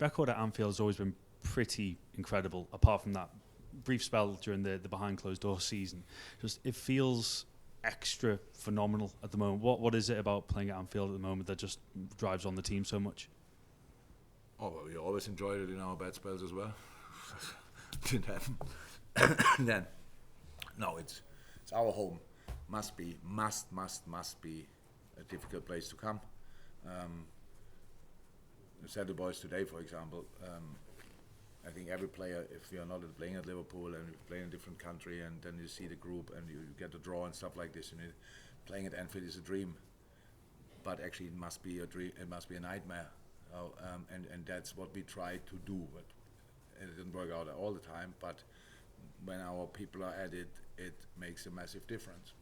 record at Anfield has always been pretty incredible, apart from that brief spell during the behind closed door season. Just it feels extra phenomenal at the moment. What is it about playing at Anfield at the moment that just drives on the team so much? Oh, well, we always enjoyed it in our bad spells as well. Didn't happen. Then, no, it's our home. Must be a difficult place to come. I said the boys today, for example, I think every player, if you're not playing at Liverpool and you play in a different country and then you see the group and you get a draw and stuff like this, playing at Anfield is a dream. But actually it must be a dream, it must be a nightmare. And that's what we try to do. But it didn't work out all the time, but when our people are at it, it makes a massive difference.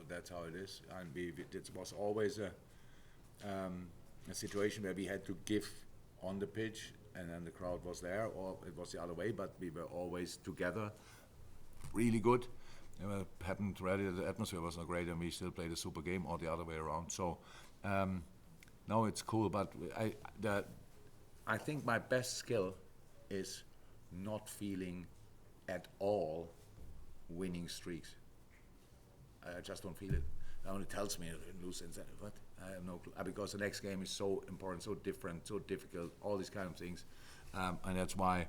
That's how it is. And it was always a situation where we had to give on the pitch, and then the crowd was there, or it was the other way, but we were always together, really good. It happened already, the atmosphere was not great, and we still played a super game, or the other way around. So, no, it's cool, but I think my best skill is not feeling at all winning streaks. I just don't feel it. It only tells me in loose ends, what? I have no clue. Because the next game is so important, so different, so difficult, all these kind of things. And that's why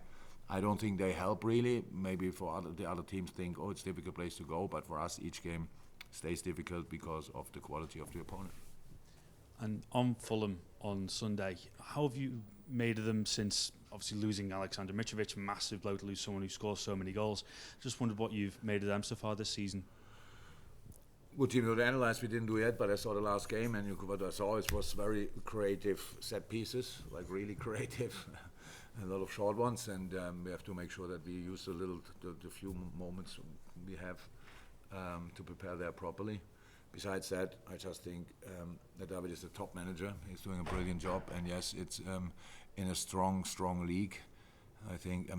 I don't think they help really. Maybe for the other teams think, oh, it's a difficult place to go. But for us, each game stays difficult because of the quality of the opponent. And on Fulham on Sunday, how have you made of them since obviously losing Alexander Mitrovic, a massive blow to lose someone who scores so many goals? Just wondered what you've made of them so far this season. Good team to analyze, we didn't do yet, but I saw the last game, and what I saw it was very creative set pieces, like really creative, a lot of short ones, and we have to make sure that we use the few moments we have to prepare there properly. Besides that, I just think that David is a top manager. He's doing a brilliant job, and yes, it's in a strong league. I think I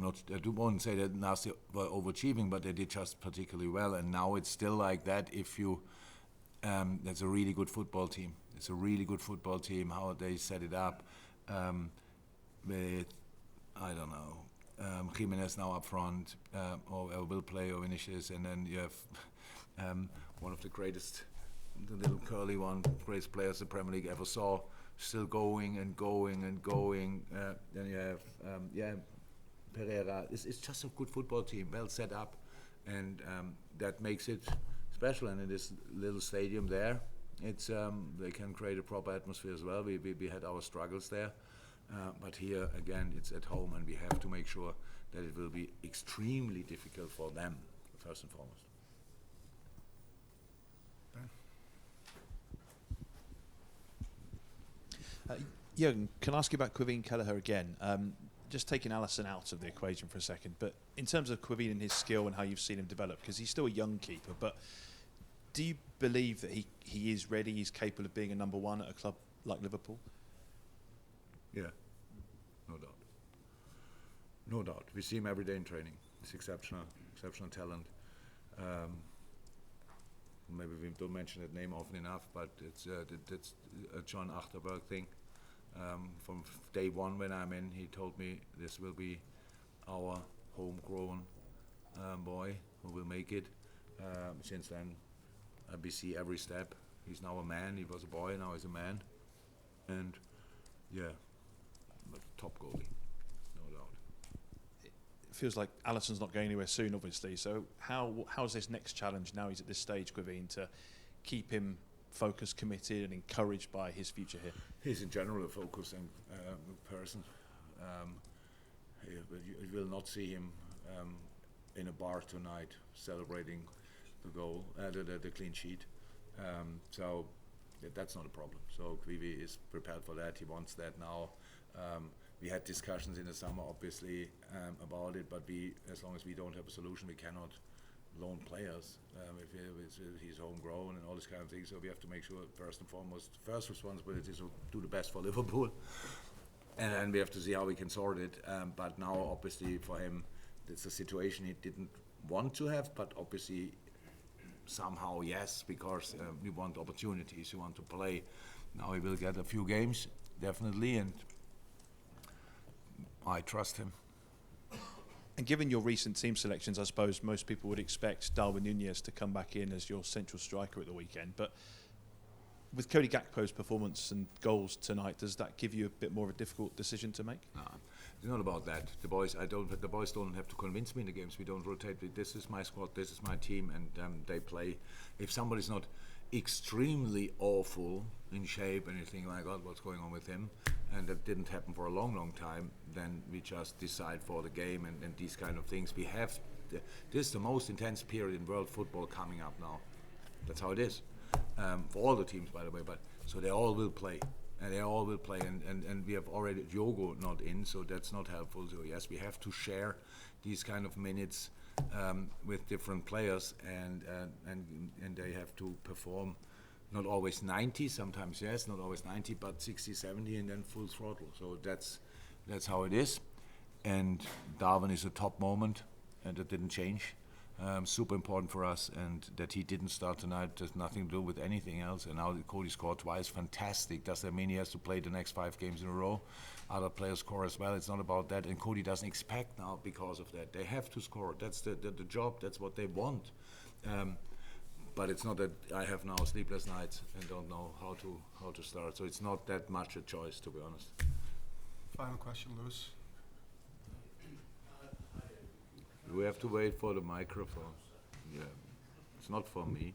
won't say that Nasty were overachieving, but they did just particularly well. And now it's still like that. If you, that's a really good football team. It's a really good football team. How they set it up, with I don't know, Jimenez now up front, or will play or Vinicius, and then you have one of the greatest, the little curly one, greatest players the Premier League ever saw, still going and going and going. Then you have Pereira. It's just a good football team, well set up, and that makes it special. And in this little stadium there, it's they can create a proper atmosphere as well. We had our struggles there, but here again it's at home, and we have to make sure that it will be extremely difficult for them first and foremost. Jurgen, can I ask you about Quiveen Kelleher again? Just taking Alisson out of the equation for a second, but in terms of Quiveen and his skill and how you've seen him develop, because he's still a young keeper, but do you believe that he is ready, he's capable of being a number one at a club like Liverpool? Yeah, no doubt. No doubt. We see him every day in training. He's exceptional talent. Maybe we don't mention that name often enough, but it's a John Achterberg thing. From day one when I'm in, he told me this will be our homegrown boy who will make it. Since then, we see every step. He's now a man. He was a boy, now he's a man. And yeah, but top goalie, no doubt. It feels like Alisson's not going anywhere soon, obviously. So how's this next challenge now he's at this stage, Quiveen, to keep him focused, committed, and encouraged by his future here? He's in general a focused person. You will not see him in a bar tonight celebrating the goal, the clean sheet. So that's not a problem. So Quivi is prepared for that. He wants that now. We had discussions in the summer, obviously, about it, but as long as we don't have a solution, we cannot loan players if he's homegrown and all this kind of thing. So we have to make sure, first and foremost, first responsibility is to do the best for Liverpool, and then we have to see how we can sort it. But now, obviously, for him, it's a situation he didn't want to have, but obviously somehow yes, because we want opportunities, we want to play. Now he will get a few games, definitely, and I trust him. And given your recent team selections, I suppose most people would expect Darwin Núñez to come back in as your central striker at the weekend. But with Cody Gakpo's performance and goals tonight, does that give you a bit more of a difficult decision to make? No, it's not about that. The boys don't have to convince me in the games. We don't rotate. This is my squad. This is my team, and they play. If somebody's not extremely awful in shape and you think, my God, what's going on with him? And that didn't happen for a long, long time. Then we just decide for the game and these kind of things. We have this is the most intense period in world football coming up now. That's how it is for all the teams, by the way. But so they all will play, and we have already Diogo not in, so that's not helpful. So yes, we have to share these kind of minutes with different players, and they have to perform. Not always 90, sometimes yes, not always 90, but 60, 70, and then full throttle. So that's how it is. And Darwin is a top moment, and that didn't change. Super important for us, and that he didn't start tonight has nothing to do with anything else. And now that Cody scored twice, fantastic. Does that mean he has to play the next 5 games in a row? Other players score as well. It's not about that, and Cody doesn't expect now because of that. They have to score. That's the job. That's what they want. But it's not that I have now sleepless nights and don't know how to start. So it's not that much a choice, to be honest. Final question, Lewis. We have to wait for the microphone. Yeah, it's not for me.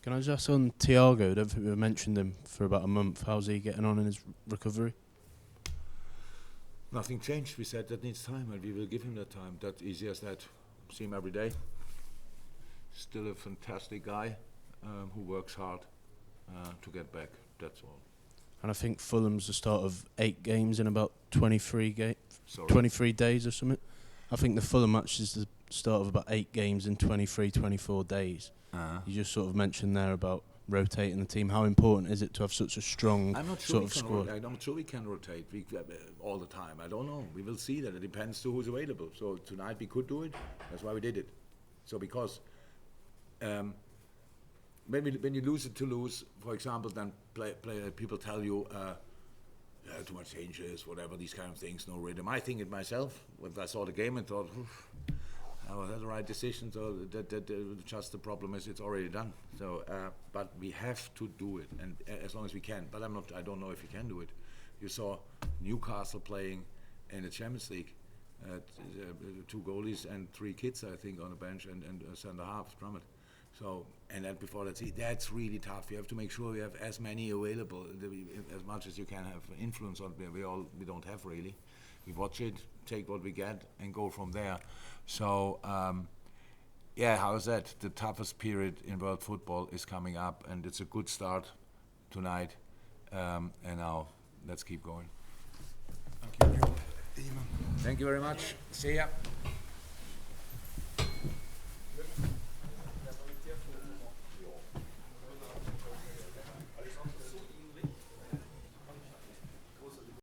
Can I just ask on Thiago? I don't think we've mentioned him for about a month. How's he getting on in his recovery? Nothing changed. We said that needs time, and we will give him that time. That easy as that. See him every day. Still a fantastic guy who works hard to get back. That's all. And I think Fulham's the start of 8 games in about 23 days or something. I think the Fulham match is the start of about 8 games in 24 days. You just sort of mentioned there about rotating the team. How important is it to have such a strong sort of squad? I'm not sure we can rotate all the time. I don't know. We will see that. It depends to who's available. So tonight we could do it. That's why we did it. So because when you lose it to lose, for example, then people tell you too much changes, whatever, these kind of things, no rhythm. I think it myself. When I saw the game and thought, was that the right decision? So that just the problem is it's already done. So, but we have to do it, and as long as we can. But I don't know if we can do it. You saw Newcastle playing in the Champions League. 2 goalies and 3 kids, I think, on the bench, and a centre half, Drummond. So, and then before that's really tough. You have to make sure you have as many available, as much as you can have influence on. We don't have really. We watch it, take what we get, and go from there. So, how's that? The toughest period in world football is coming up, and it's a good start tonight. And now, let's keep going. Thank you. Thank you very much. See ya.